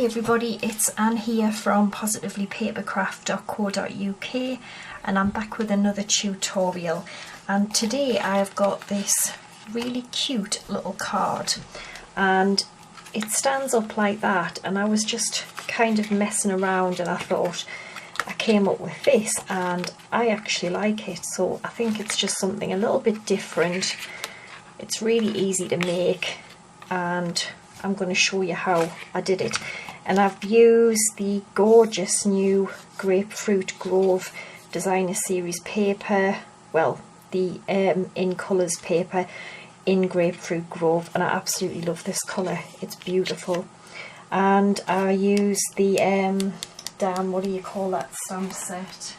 everybody, it's Anne here from positivelypapercraft.co.uk and I'm back with another tutorial, and today I've got this really cute little card and it stands up like that, and I was just kind of messing around and I thought I came up with this and I actually like it, so I think it's just something a little bit different. It's really easy to make and I'm going to show you how I did it. And I've used the gorgeous new Grapefruit Grove Designer Series paper, well, the In Colours paper in Grapefruit Grove, and I absolutely love this colour. It's beautiful. And I used the what do you call that stamp set?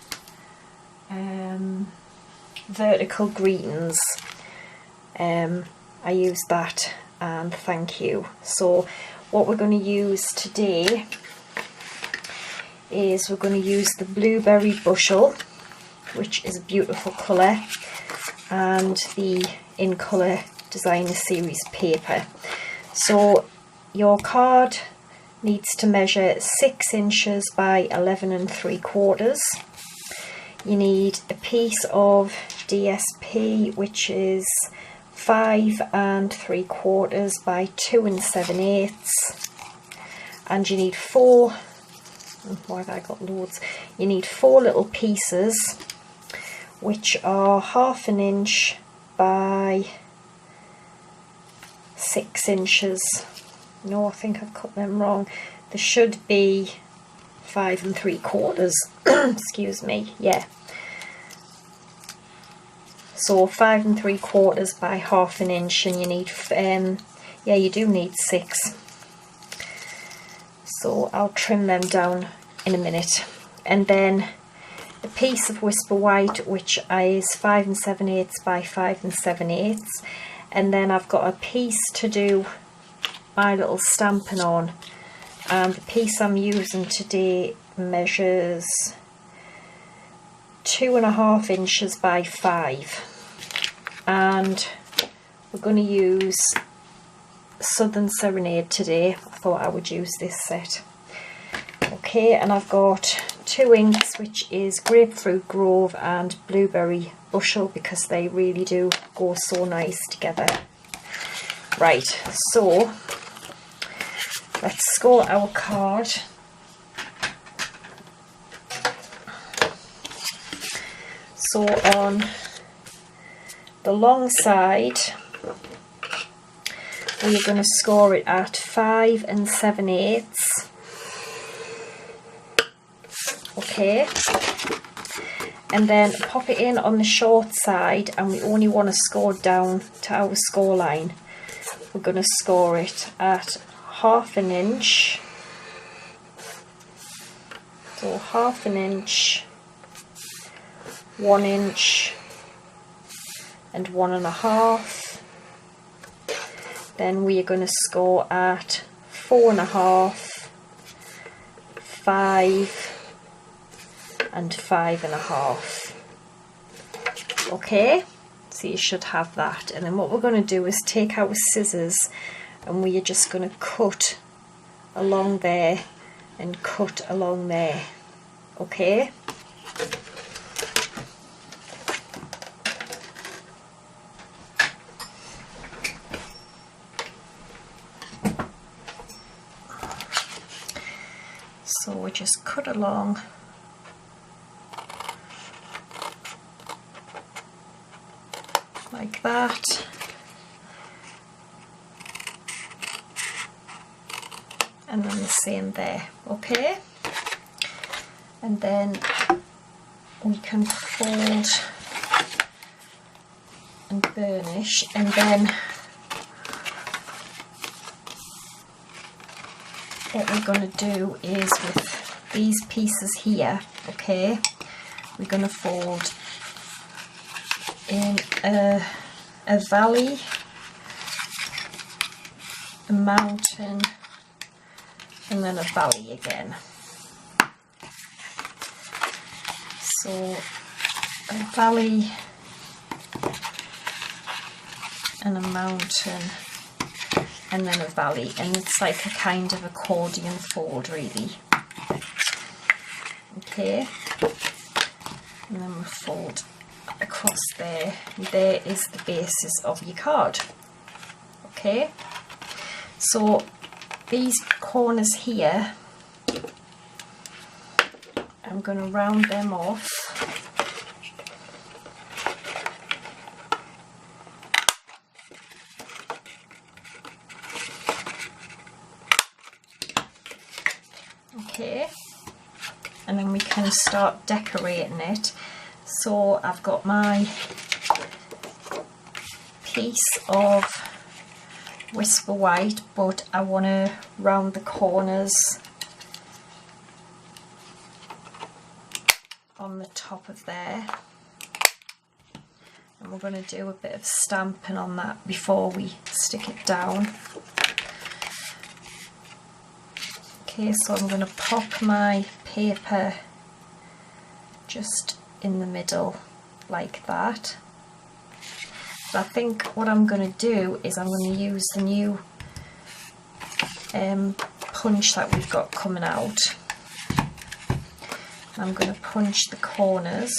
Vertical Greetings. I used that, and thank you. So what we're going to use today is we're going to use the Blueberry Bushel, which is a beautiful colour, and the In Colour Designer Series paper. So your card needs to measure 6 inches by 11 3/4. You need a piece of DSP, which is 5 3/4 by 2 7/8, and you need 4, why have I got loads? You need 4 little pieces which are 1/2 inch by 6 inches. No, I think I've cut them wrong. There should be 5 3/4. Excuse me, yeah. So 5 3/4 by 1/2 inch, and you need, yeah, you do need 6. So I'll trim them down in a minute. And then a piece of Whisper White, which is 5 7/8 by 5 7/8. And then I've got a piece to do my little stamping on. And the piece I'm using today measures 2.5 inches by 5, and we're going to use Southern Serenade today. I thought I would use this set. Okay, and I've got 2 inks, which is Grapefruit Grove and Blueberry Bushel, because they really do go so nice together. Right, so let's score our card. So on the long side, we're going to score it at 5 7/8. Okay, and then pop it in on the short side, and we only want to score down to our score line. We're going to score it at 1/2 inch. So 1/2 inch, 1 inch, and 1.5. Then we are going to score at 4.5, 5, and 5.5. Okay, so you should have that. And then what we're going to do is take our scissors, and we are just going to cut along there and cut along there. Okay. So we just cut along like that, and then the same there. Okay, and then we can fold and burnish, and then what we're going to do is with these pieces here, okay, we're going to fold in a valley, a mountain, and then a valley again. So a valley and a mountain and then a valley, and it's like a kind of accordion fold really. Okay, and then we'll fold across there. There is the basis of your card. Okay, so these corners here, I'm going to round them off. Okay, and then we can start decorating it. So I've got my piece of Whisper White, but I want to round the corners on the top of there, and we're going to do a bit of stamping on that before we stick it down. Okay, so I'm going to pop my paper just in the middle like that. But I think what I'm going to do is I'm going to use the new punch that we've got coming out. I'm going to punch the corners.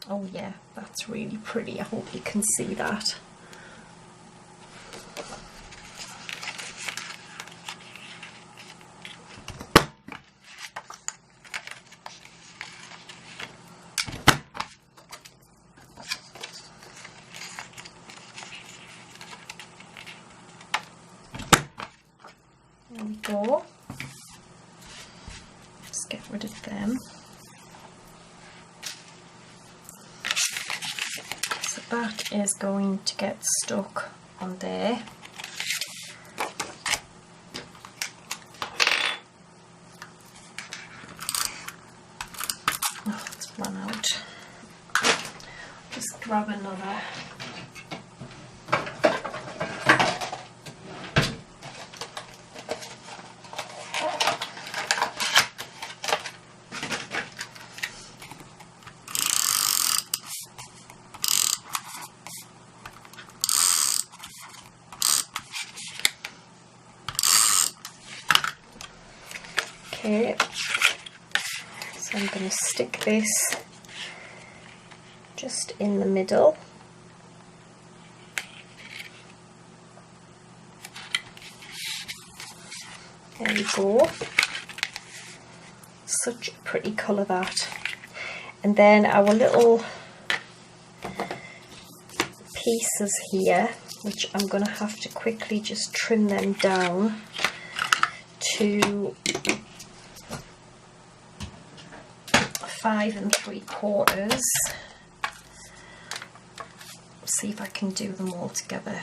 Oh yeah, that's really pretty. I hope you can see that. There we go. Just get rid of them. So that is going to get stuck on there. Oh, it's run out. Just grab another. Okay, so I'm going to stick this just in the middle. There we go. Such a pretty colour that. And then our little pieces here, which I'm going to have to quickly just trim them down to 5 3/4. See if I can do them all together.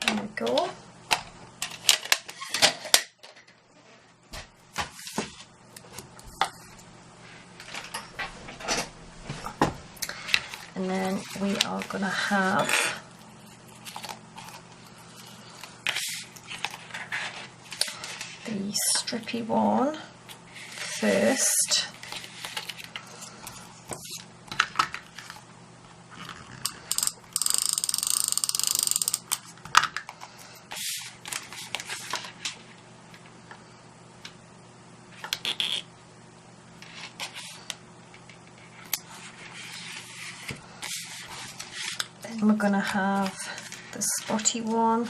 There we go. And then we are going to have the strippy one first. Then we're going to have the spotty one.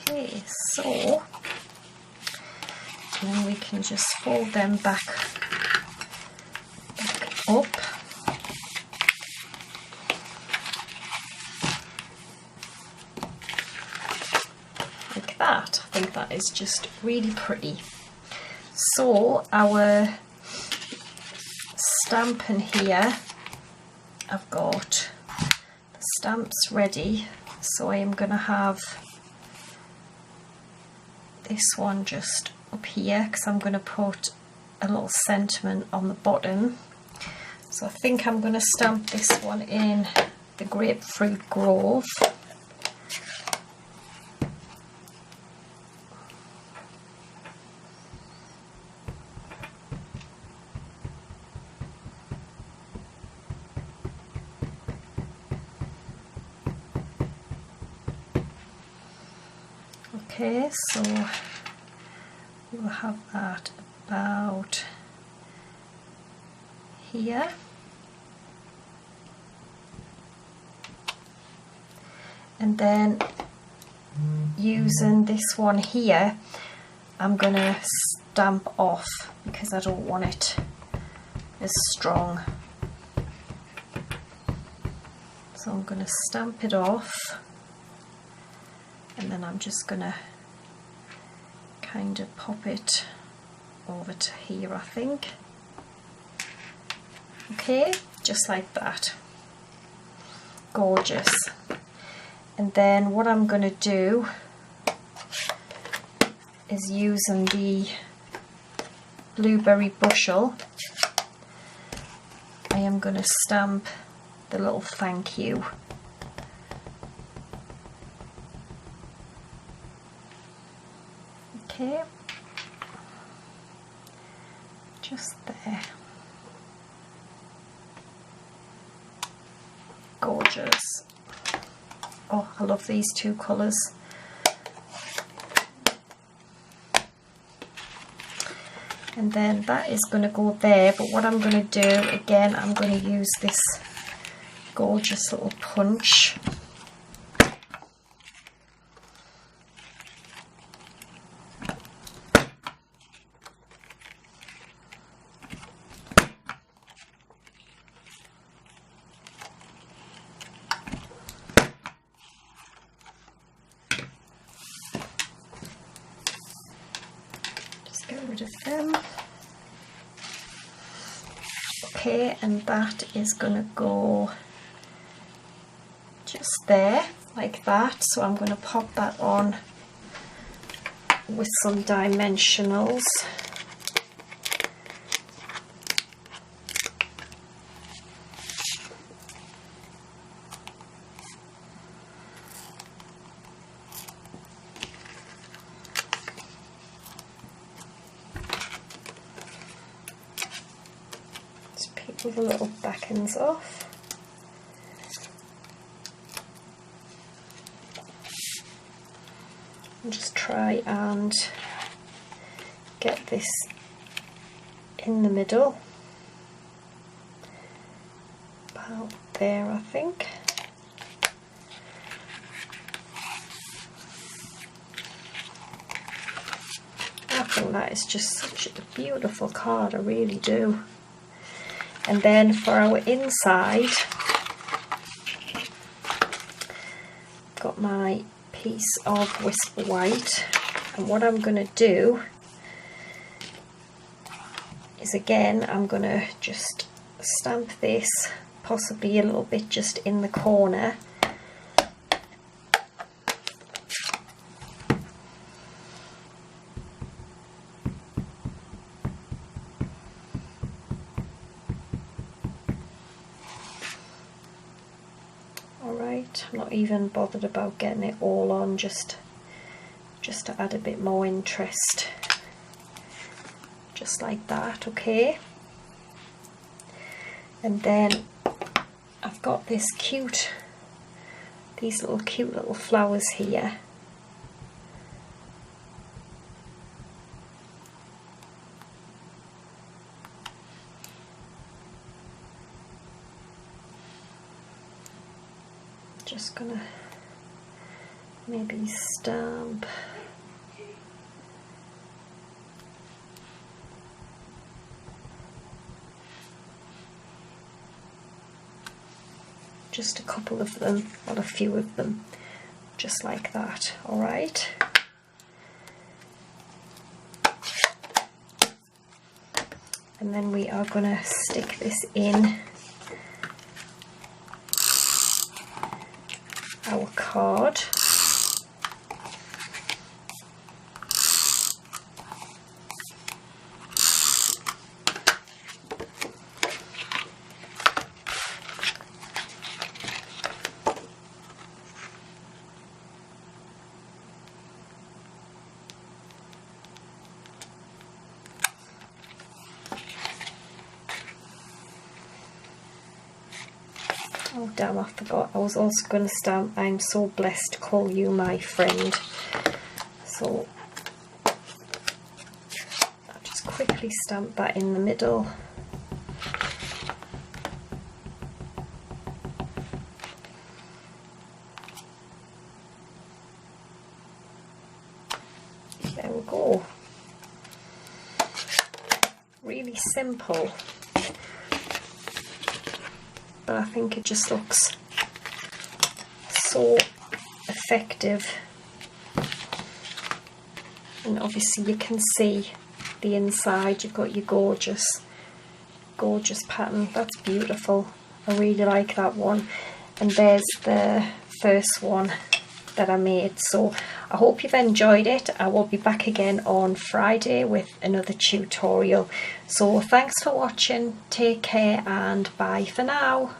Okay, so then we can just fold them back up. Like that. I think that is just really pretty. So our stamping here, I've got the stamps ready, so I am going to have this one just up here because I'm going to put a little sentiment on the bottom. So I think I'm going to stamp this one in the Grapefruit Grove. Okay, so we'll have that about here. And then using this one here, I'm going to stamp off because I don't want it as strong. So I'm going to stamp it off. And then I'm just going to kind of pop it over to here, I think. Okay, just like that. Gorgeous. And then what I'm going to do is using the Blueberry Bushel, I am going to stamp the little thank you. Okay, just there. Gorgeous. Oh, I love these two colours. And then that is going to go there, but what I'm going to do, again, I'm going to use this gorgeous little punch. Get rid of them. Okay, and that is going to go just there, like that. So I'm going to pop that on with some dimensionals. With the little back ends off. And just try and get this in the middle. About there, I think. I think that is just such a beautiful card, I really do. And then for our inside, got my piece of Whisper White, and what I'm going to do is, again, I'm going to just stamp this possibly a little bit just in the corner. I'm not even bothered about getting it all on, just to add a bit more interest, just like that. Okay, and then I've got these cute little flowers here. Just gonna maybe stamp just a couple of them, or a few of them, just like that. All right. And then we are going to stick this in our card. Oh damn, I forgot. I was also going to stamp, I'm so blessed to call you my friend. So I'll just quickly stamp that in the middle. There we go. Really simple, but I think it just looks so effective. And obviously you can see the inside, you've got your gorgeous pattern. That's beautiful. I really like that one. And there's the first one that I made. So I hope you've enjoyed it. I will be back again on Friday with another tutorial. So thanks for watching, take care, and bye for now.